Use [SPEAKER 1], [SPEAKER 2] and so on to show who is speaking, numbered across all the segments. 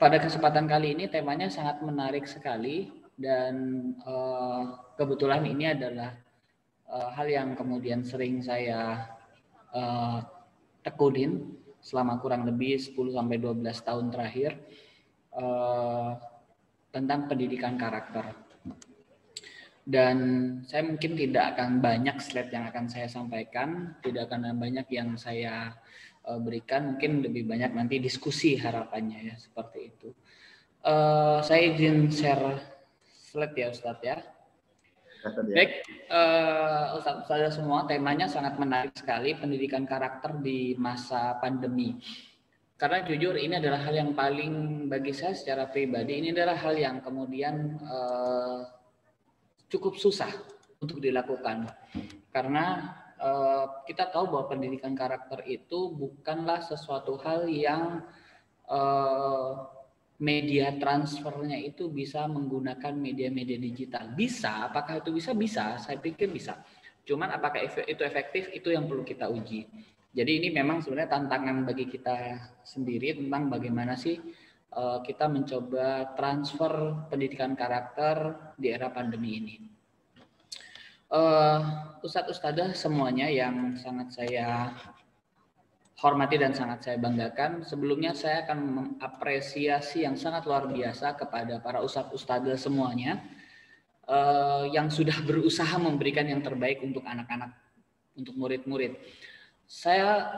[SPEAKER 1] pada kesempatan kali ini temanya sangat menarik sekali dan kebetulan ini adalah hal yang kemudian sering saya tekunin selama kurang lebih 10-12 tahun terakhir tentang pendidikan karakter. Dan saya mungkin tidak akan banyak slide yang akan saya sampaikan, tidak akan banyak yang saya berikan, mungkin lebih banyak nanti diskusi harapannya ya, seperti itu. Saya izin share slide ya Ustadz ya. Baik, Ustadz semua, temanya sangat menarik sekali, pendidikan karakter di masa pandemi. Karena jujur ini adalah hal yang paling bagi saya secara pribadi, ini adalah hal yang kemudian cukup susah untuk dilakukan. Karena kita tahu bahwa pendidikan karakter itu bukanlah sesuatu hal yang media transfernya itu bisa menggunakan media-media digital. Bisa, apakah itu bisa? Bisa, saya pikir bisa. Cuman apakah itu efektif, itu yang perlu kita uji. Jadi ini memang sebenarnya tantangan bagi kita sendiri tentang bagaimana sih kita mencoba transfer pendidikan karakter di era pandemi ini. Ustadz-ustadzah semuanya yang sangat saya hormati dan sangat saya banggakan, sebelumnya saya akan mengapresiasi yang sangat luar biasa kepada para ustadz-ustadzah semuanya yang sudah berusaha memberikan yang terbaik untuk anak-anak, untuk murid-murid. Saya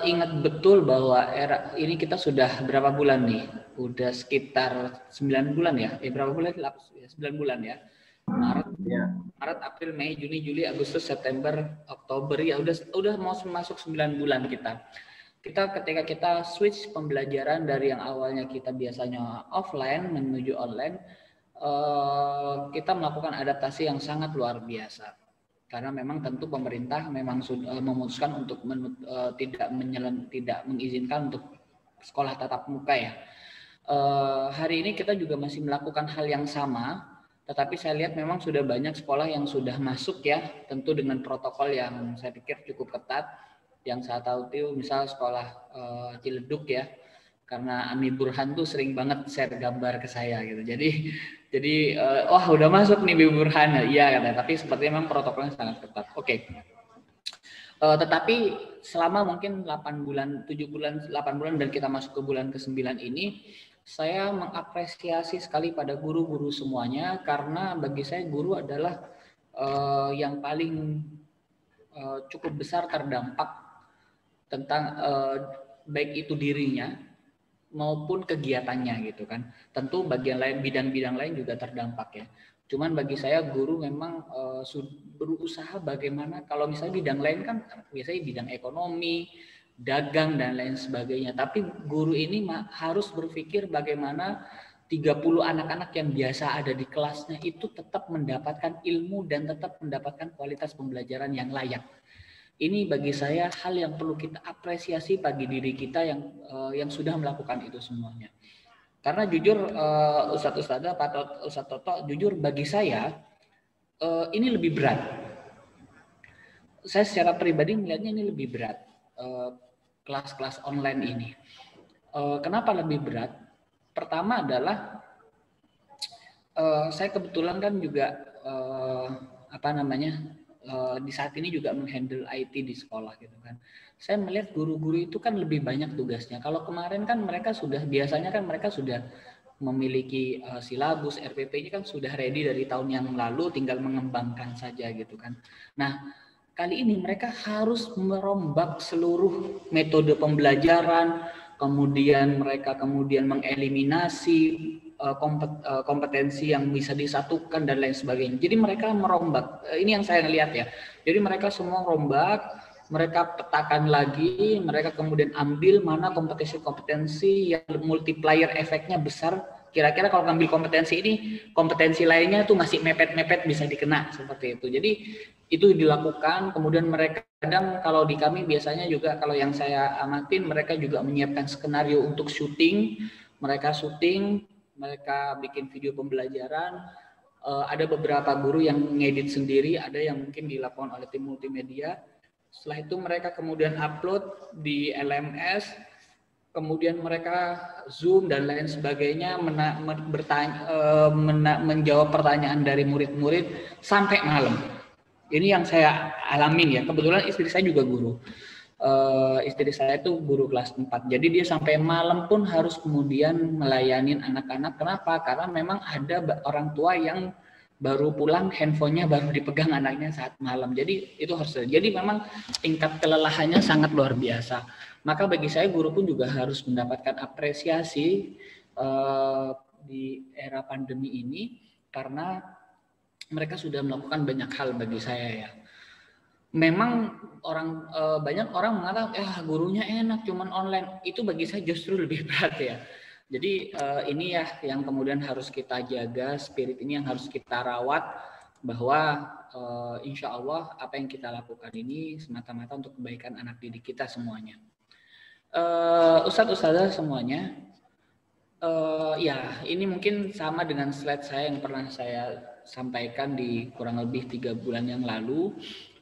[SPEAKER 1] ingat betul bahwa era ini kita sudah berapa bulan nih? Udah sekitar 9 bulan ya? Berapa bulan? 9 bulan ya. Maret, April, Mei, Juni, Juli, Agustus, September, Oktober ya udah mau masuk 9 bulan kita. Ketika kita switch pembelajaran dari yang awalnya kita biasanya offline menuju online, kita melakukan adaptasi yang sangat luar biasa. Karena memang tentu pemerintah memang sudah memutuskan untuk tidak mengizinkan untuk sekolah tatap muka ya. Hari ini kita juga masih melakukan hal yang sama. Tetapi saya lihat memang sudah banyak sekolah yang sudah masuk ya, tentu dengan protokol yang saya pikir cukup ketat. Yang saya tahu itu misal sekolah Ciledug ya, karena Ami Burhan tuh sering banget share gambar ke saya gitu. Jadi wah udah masuk nih Ami Burhan, iya katanya. Tapi sepertinya memang protokolnya sangat ketat. Oke. Tetapi selama mungkin 8 bulan dan kita masuk ke bulan ke-9 ini, saya mengapresiasi sekali pada guru-guru semuanya karena bagi saya guru adalah yang paling cukup besar terdampak tentang baik itu dirinya maupun kegiatannya gitu kan. Tentu bagian lain, bidang-bidang lain juga terdampak ya. Cuman bagi saya guru memang berusaha bagaimana, kalau misalnya bidang lain kan biasanya bidang ekonomi, dagang dan lain sebagainya. Tapi guru ini harus berpikir bagaimana 30 anak-anak yang biasa ada di kelasnya itu tetap mendapatkan ilmu dan tetap mendapatkan kualitas pembelajaran yang layak. Ini bagi saya hal yang perlu kita apresiasi bagi diri kita yang sudah melakukan itu semuanya. Karena jujur Ustadz-ustadzah, Pak Ustadz Toto, jujur bagi saya ini lebih berat. Saya secara pribadi melihatnya ini lebih berat. Kelas-kelas online ini. Kenapa lebih berat? Pertama adalah saya kebetulan kan juga di saat ini juga menghandle IT di sekolah gitu kan. Saya melihat guru-guru itu kan lebih banyak tugasnya. Kalau kemarin kan mereka sudah memiliki silabus RPP-nya kan sudah ready dari tahun yang lalu, tinggal mengembangkan saja gitu kan. Nah, kali ini mereka harus merombak seluruh metode pembelajaran, kemudian mereka mengeliminasi kompetensi yang bisa disatukan dan lain sebagainya. Jadi mereka merombak, ini yang saya lihat ya. Jadi mereka semua rombak, mereka petakan lagi, mereka kemudian ambil mana kompetensi-kompetensi yang multiplier efeknya besar. Kira-kira kalau ngambil kompetensi ini, kompetensi lainnya tuh masih mepet-mepet bisa dikena seperti itu. Jadi itu dilakukan, kemudian mereka kadang kalau di kami biasanya juga kalau yang saya amatin mereka juga menyiapkan skenario untuk syuting, mereka bikin video pembelajaran, ada beberapa guru yang ngedit sendiri, ada yang mungkin dilakukan oleh tim multimedia. Setelah itu mereka kemudian upload di LMS, kemudian mereka Zoom dan lain sebagainya, menjawab pertanyaan dari murid-murid sampai malam. Ini yang saya alamin ya. Kebetulan istri saya juga guru. Istri saya itu guru kelas 4. Jadi dia sampai malam pun harus kemudian melayanin anak-anak. Kenapa? Karena memang ada orang tua yang baru pulang, handphonenya baru dipegang anaknya saat malam. Jadi itu harus. Jadi memang tingkat kelelahannya sangat luar biasa. Maka bagi saya guru pun juga harus mendapatkan apresiasi di era pandemi ini karena mereka sudah melakukan banyak hal bagi saya ya. Memang banyak orang mengatakan gurunya enak cuman online. Itu bagi saya justru lebih berat ya. Jadi ini ya yang kemudian harus kita jaga, spirit ini yang harus kita rawat bahwa insya Allah apa yang kita lakukan ini semata-mata untuk kebaikan anak didik kita semuanya. Ustadz-ustadzah semuanya, ya ini mungkin sama dengan slide saya yang pernah saya sampaikan di kurang lebih 3 bulan yang lalu,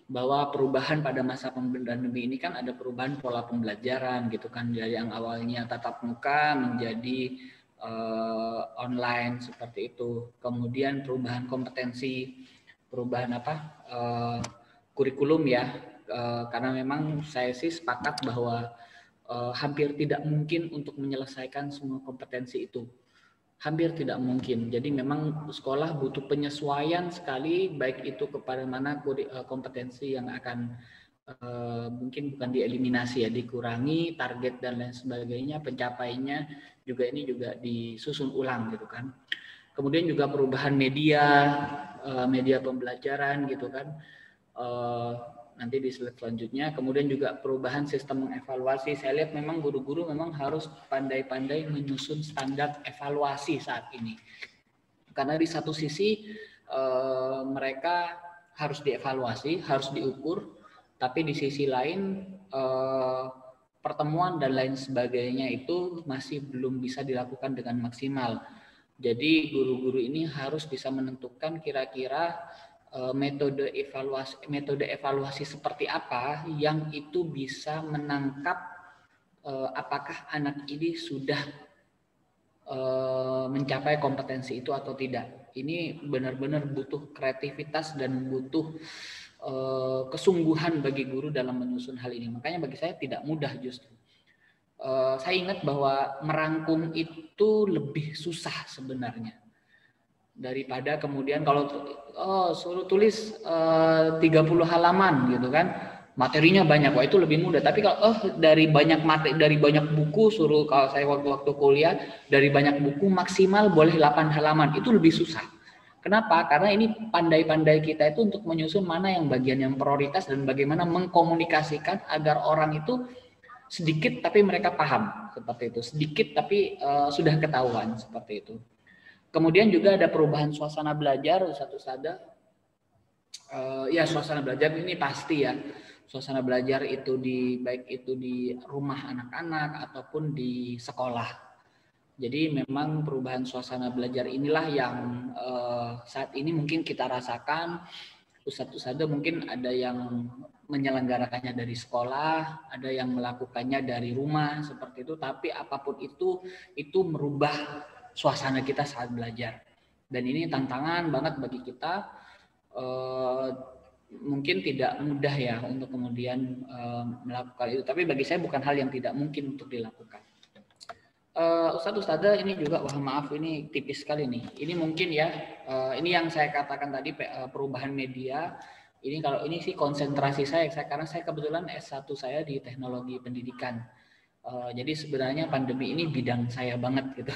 [SPEAKER 1] bahwa perubahan pada masa pandemi ini kan ada perubahan pola pembelajaran gitu kan, dari yang awalnya tatap muka menjadi online seperti itu, kemudian perubahan kompetensi, perubahan kurikulum ya, karena memang saya sih sepakat bahwa hampir tidak mungkin untuk menyelesaikan semua kompetensi itu. Hampir tidak mungkin. Jadi memang sekolah butuh penyesuaian sekali, baik itu kepada mana kompetensi yang akan mungkin bukan dieliminasi ya, dikurangi target dan lain sebagainya, pencapaiannya juga ini juga disusun ulang gitu kan. Kemudian juga perubahan media pembelajaran gitu kan. Nanti di slide selanjutnya, kemudian juga perubahan sistem mengevaluasi. Saya lihat memang guru-guru memang harus pandai-pandai menyusun standar evaluasi saat ini. Karena di satu sisi mereka harus dievaluasi, harus diukur, tapi di sisi lain pertemuan dan lain sebagainya itu masih belum bisa dilakukan dengan maksimal. Jadi guru-guru ini harus bisa menentukan kira-kira metode evaluasi seperti apa yang itu bisa menangkap apakah anak ini sudah mencapai kompetensi itu atau tidak. Ini benar-benar butuh kreativitas dan butuh kesungguhan bagi guru dalam menyusun hal ini. Makanya bagi saya tidak mudah justru. Saya ingat bahwa merangkum itu lebih susah sebenarnya daripada kemudian kalau suruh tulis 30 halaman gitu kan, materinya banyak, wah itu lebih mudah. Tapi kalau dari banyak buku, suruh, kalau saya waktu kuliah dari banyak buku maksimal boleh 8 halaman, itu lebih susah. Kenapa? Karena ini pandai-pandai kita itu untuk menyusun mana yang bagian yang prioritas dan bagaimana mengkomunikasikan agar orang itu sedikit tapi mereka paham seperti itu, sedikit tapi sudah ketahuan seperti itu. Kemudian juga ada perubahan suasana belajar, satu-satu. Ya suasana belajar ini pasti ya. Suasana belajar itu baik itu di rumah anak-anak ataupun di sekolah. Jadi memang perubahan suasana belajar inilah yang saat ini mungkin kita rasakan. Ustadz-ustadz mungkin ada yang menyelenggarakannya dari sekolah, ada yang melakukannya dari rumah seperti itu. Tapi apapun itu merubah suasana kita saat belajar, dan ini tantangan banget bagi kita. Mungkin tidak mudah ya untuk kemudian melakukan itu, tapi bagi saya bukan hal yang tidak mungkin untuk dilakukan. Ustadz ini juga, wah maaf ini tipis sekali nih, ini mungkin ya, ini yang saya katakan tadi perubahan media. Ini kalau ini sih konsentrasi saya karena saya kebetulan S1 saya di teknologi pendidikan. Jadi sebenarnya pandemi ini bidang saya banget gitu.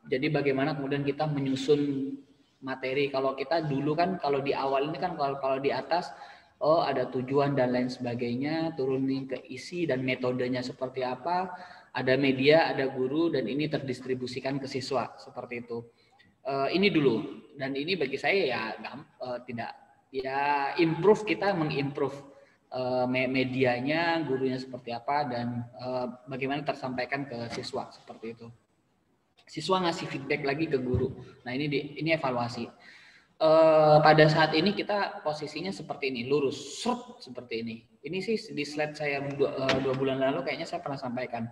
[SPEAKER 1] Jadi bagaimana kemudian kita menyusun materi. Kalau kita dulu kan kalau di awal ini kan kalau di atas ada tujuan dan lain sebagainya, turunin ke isi dan metodenya seperti apa, ada media, ada guru, dan ini terdistribusikan ke siswa seperti itu. Ini dulu, dan ini bagi saya ya tidak ya improve, kita mengimprove medianya, gurunya seperti apa, dan bagaimana tersampaikan ke siswa seperti itu. Siswa ngasih feedback lagi ke guru. Nah ini evaluasi. pada saat ini kita posisinya seperti ini, lurus, seperti ini. Ini sih di slide saya 2 bulan lalu kayaknya saya pernah sampaikan.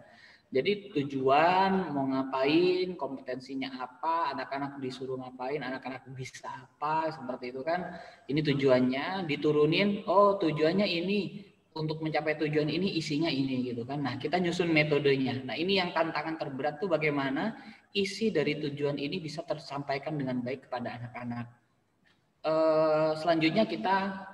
[SPEAKER 1] Jadi tujuan mau ngapain, kompetensinya apa, anak-anak disuruh ngapain, anak-anak bisa apa, seperti itu kan. Ini tujuannya, diturunin, oh tujuannya ini, untuk mencapai tujuan ini isinya ini gitu kan. Nah kita nyusun metodenya. Nah ini yang tantangan terberat tuh bagaimana isi dari tujuan ini bisa tersampaikan dengan baik kepada anak-anak. Selanjutnya kita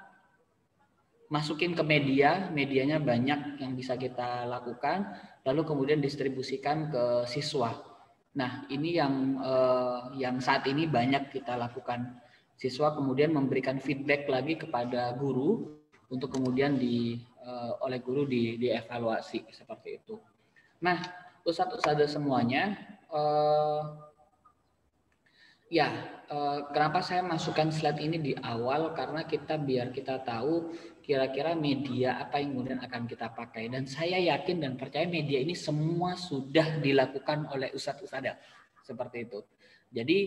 [SPEAKER 1] masukin ke medianya banyak yang bisa kita lakukan, lalu kemudian distribusikan ke siswa. Nah ini yang saat ini banyak kita lakukan. Siswa kemudian memberikan feedback lagi kepada guru untuk kemudian oleh guru dievaluasi seperti itu. Nah ustadz-ustadzah semuanya, kenapa saya masukkan slide ini di awal, karena biar kita tahu kira-kira media apa yang kemudian akan kita pakai. Dan saya yakin dan percaya media ini semua sudah dilakukan oleh ustadz-ustadzah seperti itu. Jadi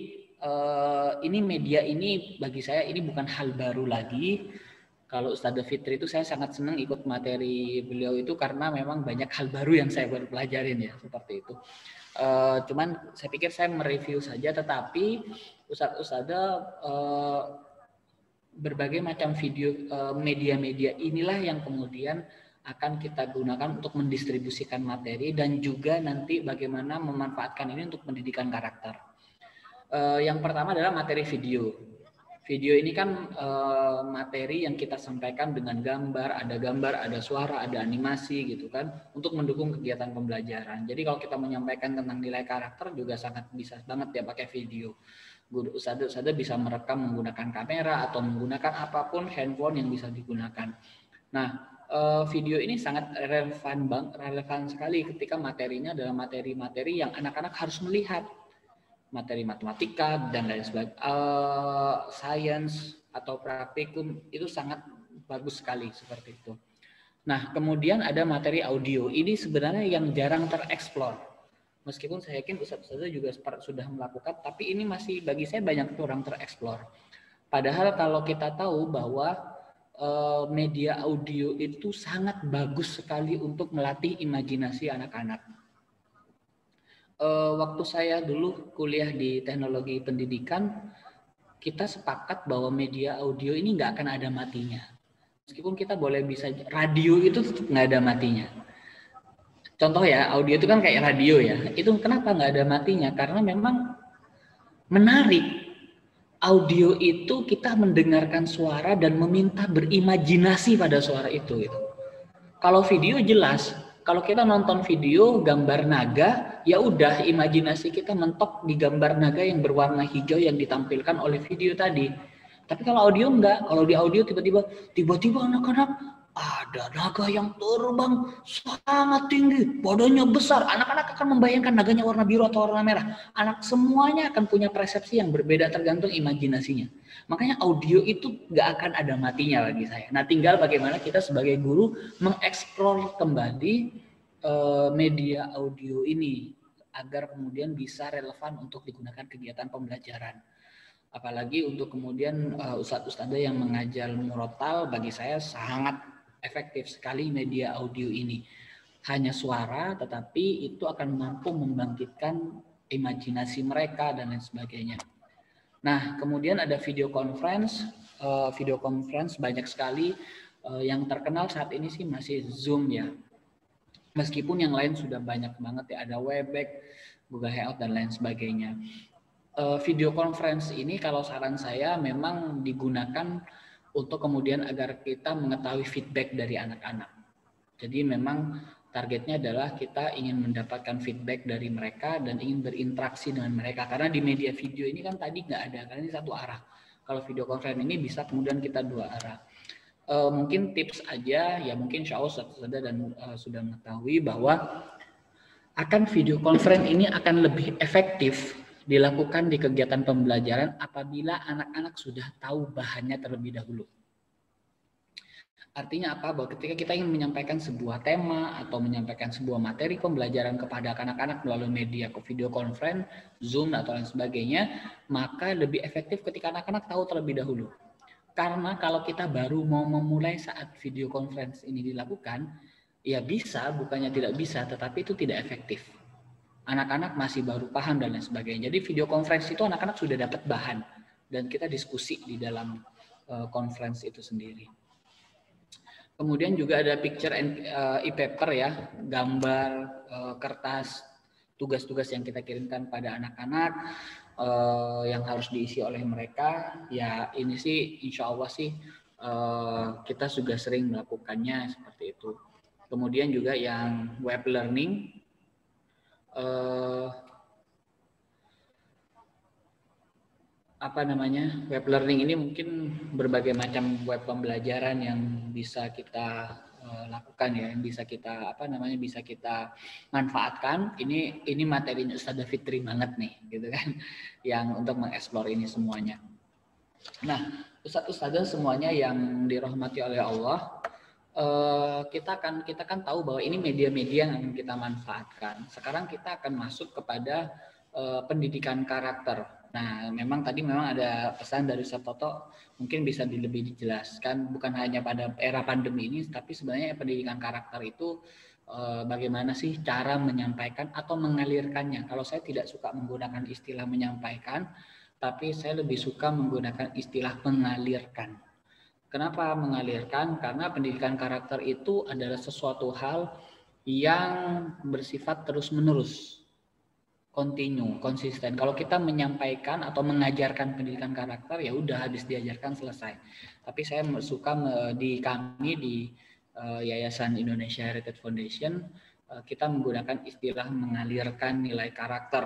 [SPEAKER 1] ini media ini bagi saya ini bukan hal baru lagi. Kalau Ustadzah Fitri itu saya sangat senang ikut materi beliau itu karena memang banyak hal baru yang saya baru pelajarin ya seperti itu. Cuman saya pikir saya mereview saja, tetapi ustadz-ustadzah berbagai macam video media-media inilah yang kemudian akan kita gunakan untuk mendistribusikan materi dan juga nanti bagaimana memanfaatkan ini untuk pendidikan karakter. Yang pertama adalah materi video. Video ini kan materi yang kita sampaikan dengan gambar, ada suara, ada animasi gitu kan, untuk mendukung kegiatan pembelajaran. Jadi kalau kita menyampaikan tentang nilai karakter juga sangat bisa banget ya pakai video. Guru ustadzah bisa merekam menggunakan kamera atau menggunakan apapun handphone yang bisa digunakan. Nah, video ini sangat relevan sekali ketika materinya adalah materi-materi yang anak-anak harus melihat. Materi matematika dan lain sebagainya, sains atau praktikum itu sangat bagus sekali seperti itu. Nah, kemudian ada materi audio. Ini sebenarnya yang jarang tereksplor. Meskipun saya yakin ustadz-ustadzah juga sudah melakukan, tapi ini masih bagi saya banyak kurang tereksplor. Padahal kalau kita tahu bahwa media audio itu sangat bagus sekali untuk melatih imajinasi anak-anak. Waktu saya dulu kuliah di teknologi pendidikan, kita sepakat bahwa media audio ini nggak akan ada matinya. Meskipun kita boleh bisa, radio itu tetap nggak ada matinya. Contoh ya, audio itu kan kayak radio ya. Itu kenapa nggak ada matinya? Karena memang menarik. Audio itu kita mendengarkan suara dan meminta berimajinasi pada suara itu. Gitu. Kalau video jelas. Kalau kita nonton video gambar naga, ya udah imajinasi kita mentok di gambar naga yang berwarna hijau yang ditampilkan oleh video tadi. Tapi kalau audio enggak, kalau di audio tiba-tiba anak-anak ada naga yang terbang sangat tinggi, badannya besar. Anak-anak akan membayangkan naganya warna biru atau warna merah. Anak semuanya akan punya persepsi yang berbeda tergantung imajinasinya. Makanya audio itu nggak akan ada matinya bagi saya. Nah, tinggal bagaimana kita sebagai guru mengeksplor kembali media audio ini agar kemudian bisa relevan untuk digunakan kegiatan pembelajaran. Apalagi untuk kemudian ustadz-ustadzah yang mengajar murotal, bagi saya sangat efektif sekali media audio ini. Hanya suara, tetapi itu akan mampu membangkitkan imajinasi mereka dan lain sebagainya. Nah, kemudian ada video conference. Video conference banyak sekali. Yang terkenal saat ini sih masih Zoom ya. Meskipun yang lain sudah banyak banget ya. Ada Webex, Google Hangout, dan lain sebagainya. Video conference ini kalau saran saya memang digunakan untuk kemudian agar kita mengetahui feedback dari anak-anak. Jadi memang targetnya adalah kita ingin mendapatkan feedback dari mereka dan ingin berinteraksi dengan mereka. Karena di media video ini kan tadi nggak ada, karena ini satu arah. Kalau video conference ini bisa kemudian kita dua arah. Mungkin tips aja, ya mungkin insya Allah sudah mengetahui bahwa akan video conference ini akan lebih efektif dilakukan di kegiatan pembelajaran apabila anak-anak sudah tahu bahannya terlebih dahulu. Artinya apa? Bahwa ketika kita ingin menyampaikan sebuah tema atau menyampaikan sebuah materi pembelajaran kepada anak-anak melalui media video conference, Zoom atau lain sebagainya, maka lebih efektif ketika anak-anak tahu terlebih dahulu. Karena kalau kita baru mau memulai saat video conference ini dilakukan, ya bisa, bukannya tidak bisa, tetapi itu tidak efektif. Anak-anak masih baru paham dan lain sebagainya. Jadi video conference itu anak-anak sudah dapat bahan dan kita diskusi di dalam conference itu sendiri. Kemudian juga ada picture and e-paper ya, gambar, kertas, tugas-tugas yang kita kirimkan pada anak-anak yang harus diisi oleh mereka. Ya ini sih insya Allah sih kita juga sering melakukannya seperti itu. Kemudian juga yang web learning, web learning ini mungkin berbagai macam web pembelajaran yang bisa kita lakukan ya, yang bisa kita bisa kita manfaatkan. Ini materinya Ustadzah Fitri banget nih, gitu kan, yang untuk mengeksplor ini semuanya. Nah, Ustadzah semuanya yang dirahmati oleh Allah, kita kan tahu bahwa ini media-media yang kita manfaatkan. Sekarang kita akan masuk kepada pendidikan karakter. Nah, memang ada pesan dari Ustaz Toto, mungkin bisa lebih dijelaskan, bukan hanya pada era pandemi ini, tapi sebenarnya pendidikan karakter itu bagaimana sih cara menyampaikan atau mengalirkannya. Kalau saya tidak suka menggunakan istilah menyampaikan, tapi saya lebih suka menggunakan istilah mengalirkan. Kenapa mengalirkan? Karena pendidikan karakter itu adalah sesuatu hal yang bersifat terus-menerus, continue, konsisten. Kalau kita menyampaikan atau mengajarkan pendidikan karakter, ya udah habis diajarkan selesai. Tapi saya suka di Yayasan Indonesia Heritage Foundation, kita menggunakan istilah mengalirkan nilai karakter.